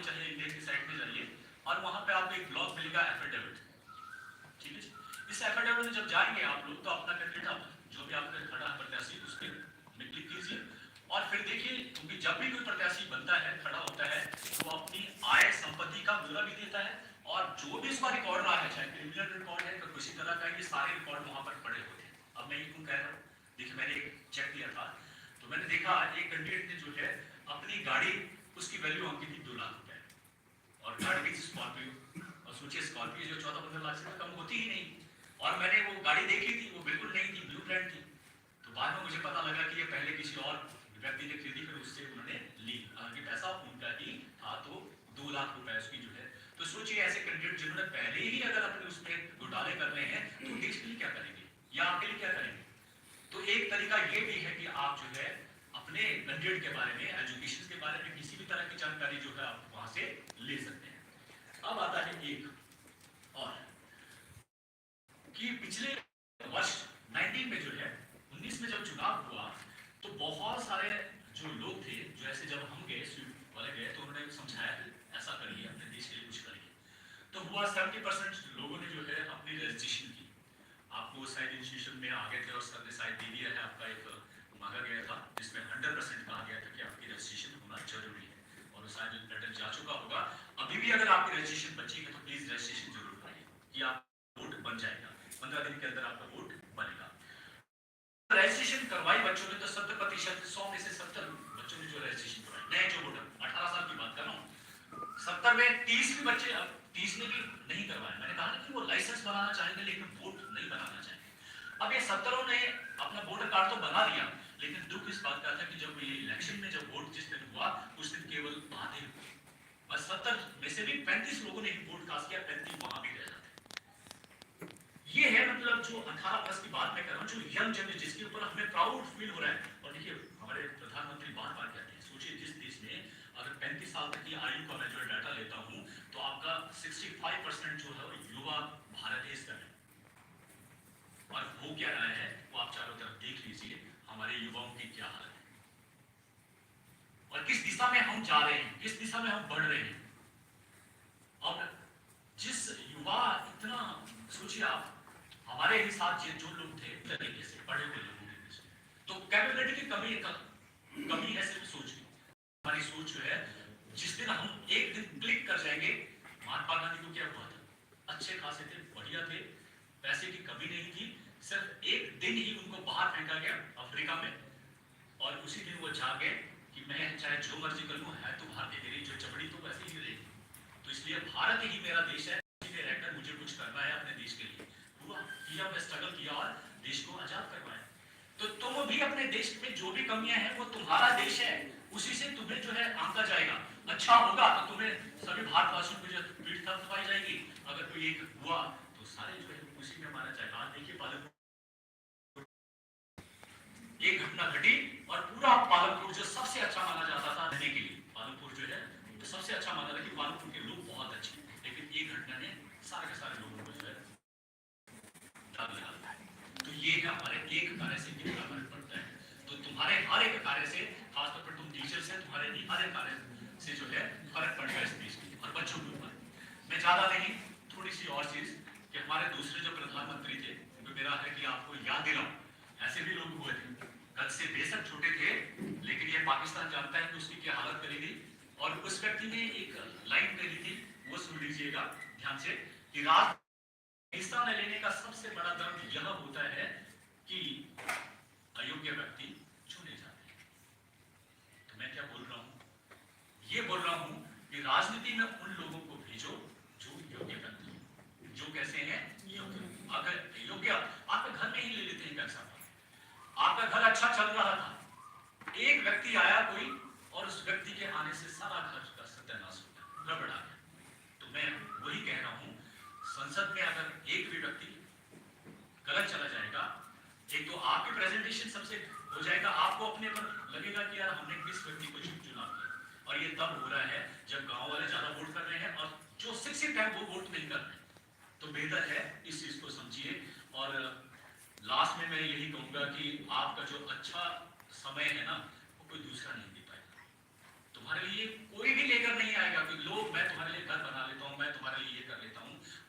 चले इंडिया की साइड में जाइए और वहां पे आपको एक ब्लॉक मिलेगा एफिडेविट, ठीक है। इस एफिडेविट में जब जाएंगे आप लोग तो अपना कैंडिडेट आप जो भी आपका खड़ा है प्रत्याशी उस पर क्लिक कीजिए और फिर देखिए, क्योंकि जब भी कोई प्रत्याशी बनता है खड़ा होता है तो वो अपनी आय संपत्ति का ब्यौरा भी देता है और जो भी इसका रिकॉर्ड रहा है, चाहे क्रिमिनल रिकॉर्ड है या किसी तरह का, ये सारे रिकॉर्ड वहां पर पड़े होते हैं। अब मैं ये क्यों कह रहा हूँ, देखिए मैंने एक चेक किया था तो मैंने देखा एक कैंडिडेट ने जो है अपनी गाड़ी, उसकी वैल्यू अंकित थी 2 लाख रुपए और गाड़ी भी स्कॉर्पियो, और सोचिए स्कॉर्पियो जो 14-15 लाख से कम होती ही नहीं, और मैंने वो गाड़ी देखी थी वो बिल्कुल नहीं थी, ब्लू ब्रांड थी। तो बाद में मुझे पता लगा कि ये पहले किसी और व्यक्ति ने खरीदी, फिर उससे उन्होंने ली, हालांकि पैसा उनका ही था, तो 2 लाख रुपए उसकी जो है। तो सोचिए ऐसे कैंडिडेट जिन्होंने पहले ही अगर अपने उसमें घोटाले कर रहे हैं तो देश के लिए क्या करेंगे या आपके लिए क्या करेंगे। तो एक तरीका ये भी है कि आप जो है अपने कैंडिडेट के बारे में, एजुकेशन के बारे में किसी भी तरह की जानकारी जो है आप वहां से ले सकते हैं। अब आता है एक और कि पिछले वर्ष 19 में जो है 19 में जब चुनाव हुआ तो बहुत सारे जो लोग थे, जो ऐसे जब हम गए स्वीप वाले गए तो उन्होंने समझाया कि ऐसा करिए, अपने देश के लिए कुछ करिए। तो हुआ 70% लोगों ने जो है अपनी रजिस्ट्रेशन की, आपको शायद इंस्टीट्यूशन में आ गए थे और सर ने शायद दे दिया है, आपका एक मांगा गया था जिसमें 100% कहा गया था कि आपकी रजिस्ट्रेशन होना जरूरी है और शायद लेटर जा चुका होगा। अभी भी अगर आपकी रजिस्ट्रेशन बची है तो प्लीज रजिस्ट्रेशन जरूर कराइए कि आप वोट बन जाएगा, 15 दिन के अंदर आपका वोट बनेगा। रजिस्ट्रेशन करवाई बच्चों ने तो 70%, 100 में से 70 बच्चों ने जो रजिस्ट्रेशन करवाई, नए जो वोटर 18 साल की बात कर रहा हूँ, 70 में 30 भी बच्चे, 30 ने भी नहीं करवाया। मैंने कहा ना कि वो लाइसेंस बनाना चाहेंगे लेकिन वोट नहीं बनाना चाहेंगे। अब ये 70 ने अपना वोटर कार्ड तो बना दिया, लेकिन दुख इस बात का था कि जब ये इलेक्शन में जब वोट जिस दिन हुआ उस दिन केवल आधे हुए और 70 में से भी 35 लोगों ने वोट कास्ट किया, 35 वहां भी रह जाते। ये है मतलब जो 18 प्लस की बात मैं कर रहा हूं, जो यंग जनरेशन जिसके ऊपर हमें प्राउड फील हो रहा है। और देखिए हमारे प्रधानमंत्री बार बार कहते हैं, सोचिए जिस देश में अगर 35 साल तक की आयु का मैं जो डाटा लेता हूं तो आपका 65% जो है युवा भारत देश का है, और वो क्या रहा है वो आप चारों तरफ देख लीजिए, हमारे युवाओं की क्या हालत है और किस दिशा में हम जा रहे हैं, किस दिशा में हम बढ़ रहे हैं। और जिस युवा इतना, सोचिए आप हमारे ही साथ जो लोग थे तरीके से पढ़े हुए लोगों के, तो कैपेबिलिटी की कमी है सिर्फ सोच की। हमारी सोच जो है, जिस दिन हम एक दिन क्लिक कर जाएंगे, महात्मा गांधी को क्या हुआ था, अच्छे खासे थे, बढ़िया थे, पैसे की कमी नहीं थी, सिर्फ एक दिन ही उनको बाहर फेंका गया अफ्रीका में और उसी दिन वो जागे कि मैं चाहे जो मर्जी कर लूं, है तो भारतीय, मेरी जो चमड़ी तो वैसे ही रहेगी, तो इसलिए भारत ही मेरा देश है, इसी में रहकर मुझे कुछ करना है अपने देश के लिए। हुआ किया, मैं स्ट्रगल किया और देश को आजाद करवाया। तो तुम भी अपने देश में जो भी कमियां हैं वो तुम्हारा देश है, उसी से तुम्हें जो है आंका जाएगा। अच्छा होगा तो तुम्हें सभी भारतवासियों को जो पीठ थपथपाई जाएगी, अगर कोई एक हुआ तो सारे जो है उसी में मारा जाएगा। आज देखिए पालनपुर एक घटना घटी और पूरा पालनपुर जो सबसे अच्छा माना जाता था रहने के लिए, पालनपुर जो है तो सबसे अच्छा माना था कि पालनपुर के लोग बहुत अच्छे, लेकिन एक घटना ने सारे के सारे लोगों को जो है दाग लगा दिया। तो ये है हमारे एक कार्य से कितना फर्क पड़ता है। तो तुम्हारे हर एक कार्य से, खासतौर पर तुम टीचर्स हैं, तुम्हारे हर एक कार्य से जो है फर्क पड़ता है इस देश के और बच्चों के ऊपर। मैं ज्यादा नहीं, थोड़ी सी और चीज कि हमारे दूसरे जो प्रधानमंत्री थे, तो मेरा है कि आपको याद दिलाऊं, ऐसे भी लोग हुए थे कद से बेशक छोटे थे, लेकिन ये पाकिस्तान जानता है कि उसकी क्या हालत करेगी। और उस व्यक्ति ने एक लाइन कही थी, वो सुन लीजिएगा ध्यान से, कि राज हिस्सा न लेने का सबसे बड़ा दर्द यह होता है कि अयोग्य व्यक्ति चुने जाते हैं। तो मैं क्या बोल रहा हूं, ये बोल रहा हूं कि राजनीति में उन लोगों को भेजो जो योग्य व्यक्ति, जो कैसे हैं योग्य। अगर योग्य आपके घर में ही ले लेते हैं पैसा, आपका घर अच्छा चल रहा था, एक व्यक्ति आया कोई और उस व्यक्ति के आने से सारा घर का सत्यानाश हो गया, गड़बड़ा गया। तो मैं वही कह रहा हूं, संसद में अगर एक भी व्यक्ति गलत चला जाएगा, एक तो आपकी प्रेजेंटेशन सबसे हो जाएगा, आपको अपने पर लगेगा कि यार हमने किस व्यक्ति को चुनाव किया। और ये तब हो रहा है जब गांव वाले ज्यादा वोट कर रहे हैं और जो शिक्षित है वो वोट नहीं कर रहे हैं। तो बेहतर है इस चीज को समझिए। और लास्ट में मैं यही कहूंगा कि आपका जो अच्छा समय है ना, वो कोई दूसरा नहीं दे पाएगा, तुम्हारे लिए कोई भी लेकर नहीं आएगा